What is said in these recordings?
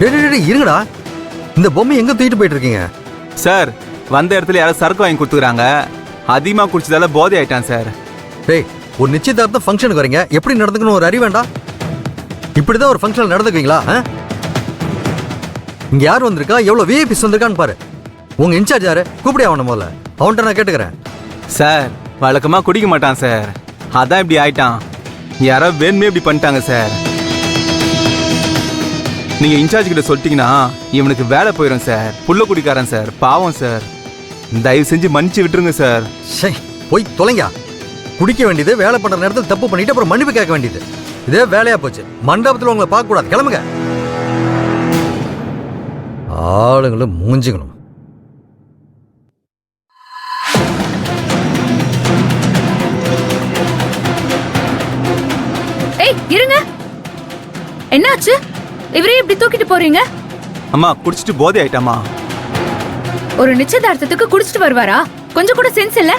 இருங்கடா, இந்த பொம்மை எங்க தூக்கிட்டு போயிட்டு இருக்கீங்க? சார் வந்த இடத்துல யாரும் சரக்கு வாங்கி கொடுத்துக்கிறாங்க, அதிகமாக குடிச்சதால போதை ஆயிட்டான் சார். டேய், ஒரு நிச்சயதார்த்த ஃபங்க்ஷனுக்கு வரீங்க, எப்படி நடந்துக்கணும் ஒரு அறிவு வேண்டாம்? இப்படிதான் ஒரு ஃபங்க்ஷன் நடந்துக்குவீங்களா? இங்க யார் வந்திருக்கா, எவ்வளவு விஐபிஸ் வந்திருக்கான்னு பாரு. உங்க இன்சார்ஜ் யாரு? கூப்பிடியா அவனை முதல்ல, அவன்கிட்ட நான் கேட்டுக்கிறேன். சார் வழக்கமா குடிக்க மாட்டான் சார், அதான் இப்படி ஆயிட்டான். யாரோ வேணுமே இப்படி பண்ணிட்டாங்க சார். நீங்க இன்சார்ஜ் கிட்ட சொல்லிட்டீங்கன்னா இவனுக்கு வேலை போயிடும் சார். புள்ள குடிக்காரன் சார், பாவம் சார். தயவு செஞ்சு மன்னிச்சு விட்டுருங்க சார். போய் தொலைங்க. குடிக்க வேண்டியது, வேலை பண்ற நேரத்தில் தப்பு பண்ணிட்டு அப்புறம் மன்னிப்பு கேட்க வேண்டியது, இதே வேலையா போச்சு. மண்டபத்தில் உங்களை பார்க்க கூடாது, கிளம்புங்க. ஆளுங்களும் மூஞ்சிக்கணும். இருங்க, என்னாச்சு? இவரே இப்படி தூக்கிட்டு போறீங்க? அம்மா குடிச்சிட்டு போதை ஆயிட்டாமா. ஒரு நிச்சயதார்த்தத்துக்கு குடிச்சிட்டு வருவாரா? கொஞ்சம் கூட சென்ஸ் இல்ல.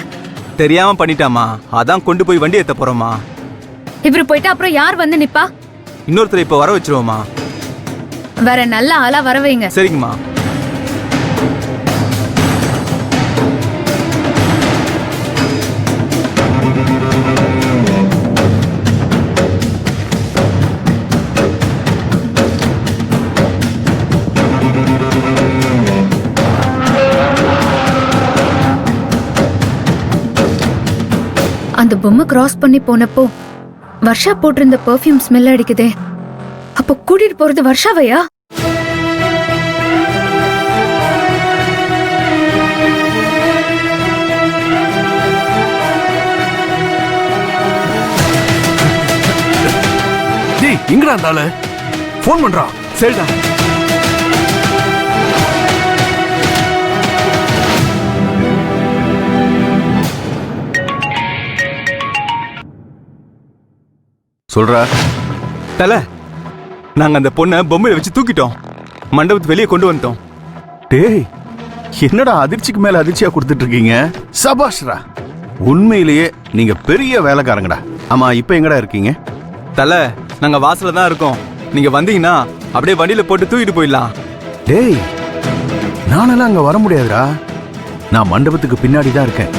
தெரியாம பண்ணிட்டாமா, அதான் கொண்டு போய் வண்டி ஏத்த போறோமா. இவரு போயிட்டு அப்புறம் யார் வந்து நிப்பா? இன்னொருத்தரை இப்ப வர வச்சிருவோமா. வேற நல்ல ஆளா வர வைங்க. சரிங்கம்மா. அந்த பொம்மை கிராஸ் பண்ணி போனப்போ வர்ஷா போட்டிருந்த பெர்ஃப்யூம் ஸ்மெல் அடிக்குதே. அப்போ கூட்டிட்டு போறது வர்ஷாவையா? டேய், எங்கடா இருந்தால? ஃபோன் பண்றா. சரிடா. சொல்றா. தல, நாங்க அந்த பொண்ணை பொம்மையில வச்சு தூக்கிட்டோம், மண்டபத்து வெளியே கொண்டு வந்துட்டோம். டேய், என்னடா அதிர்ச்சிக்கு மேல அதிர்ச்சியா கொடுத்துட்டு இருக்கீங்க? சபாஷ்ரா, உண்மையிலேயே நீங்க பெரிய வேலைக்காரங்கடா. ஆமா, இப்ப எங்கடா இருக்கீங்க? தல, நாங்க வாசல்ல தான் இருக்கோம். நீங்க வந்தீங்கன்னா அப்படியே வண்டியில போட்டு தூக்கிட்டு போயிடலாம். டேய், நானெல்லாம் அங்க வர முடியாதுடா. நான் மண்டபத்துக்கு பின்னாடி தான் இருக்கேன்.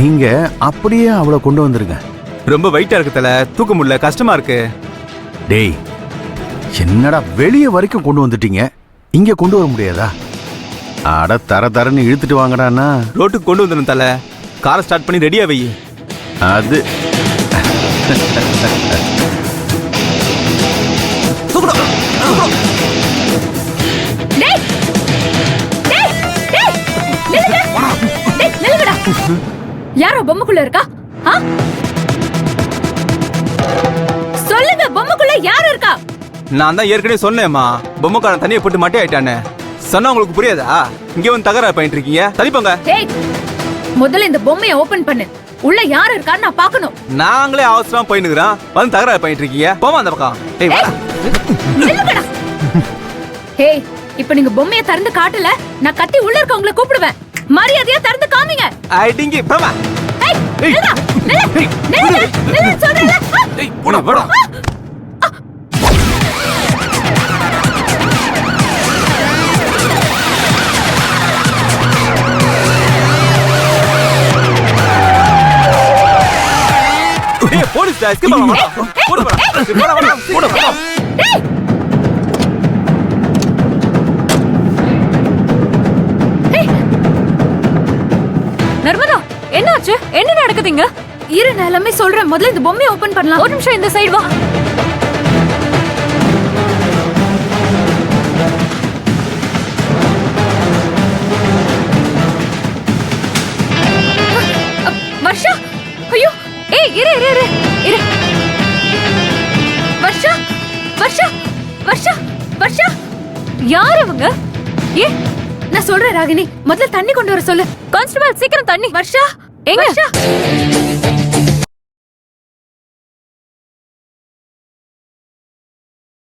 நீங்க அப்படியே அவளை கொண்டு வந்துருங்க. ரொம்ப வெயிட்டா இருக்கு தல, தூக்க முடியல, கஷ்டமா இருக்கு. டேய், என்னடா வெளியே வரைக்கும் கொண்டு வந்துட்டீங்க, இங்க கொண்டு வர முடியாதா? அட தரன்னு இழுத்துட்டு வாங்கடான்னா. ரோட்டுக்கு கொண்டு வந்துடும் தல, காரை ஸ்டார்ட் பண்ணி ரெடியா வை. அது யாரோ பொம்மைக்குள்ள இருக்கா? சொல்லுங்க, பொம்மைக்குள்ள யாரு இருக்கா? நான் தான் ஏற்கனவே சொன்னேம்மா, பொம்மைக்காரன் தண்ணியை போட்டு மட்டை ஆயிட்டானே. சொன்னா உங்களுக்கு புரியாதா? இங்க வந்து தகராறு பண்ணிட்டு இருக்கீங்க, தள்ளிப்போங்க. முதல்ல இந்த பொம்மையை ஓபன் பண்ணு. உள்ள யாரு இருக்கான்னு நான் பார்க்கணும். நாங்களே அவசரமா போயினுக்குறோம், வந்து தகராறு பண்ணிட்டு இருக்கீங்க. போமா அந்த பக்கம். ஏய், இப்ப நீங்க பொம்மையை திறந்து காட்டல, நான் கத்தி உள்ள இருக்கவங்களை கூப்பிடுவேன். மரியாதையா திறந்து காமிங்க. ஐடிங்கி போமா. ஏய், நில்லு சொல்றேன்ல. டேய், போடா போடா. ஏய், போலீஸ் எஸ்கேப் ஆவா. போடு போடா. நர்மதா, என்னாச்சு? என்ன நடக்குதுங்க? இரு, நான் எல்லாமே சொல்றேன். முதல்ல இந்த பொம்மையை ஓபன் பண்ணலாம். ஒரு நிமிஷம், இந்த சைடு வா. வர்ஷா, ஐயோ, ஏய், இரு. வர்ஷா, யார் அவங்க? ஏ, நான் சொல்றேன் ராகினி, முதல்ல தண்ணி கொண்டு வர சொல்லு. கான்ஸ்டபிள், சீக்கிரம் தண்ணி. வர்ஷா, எங்க?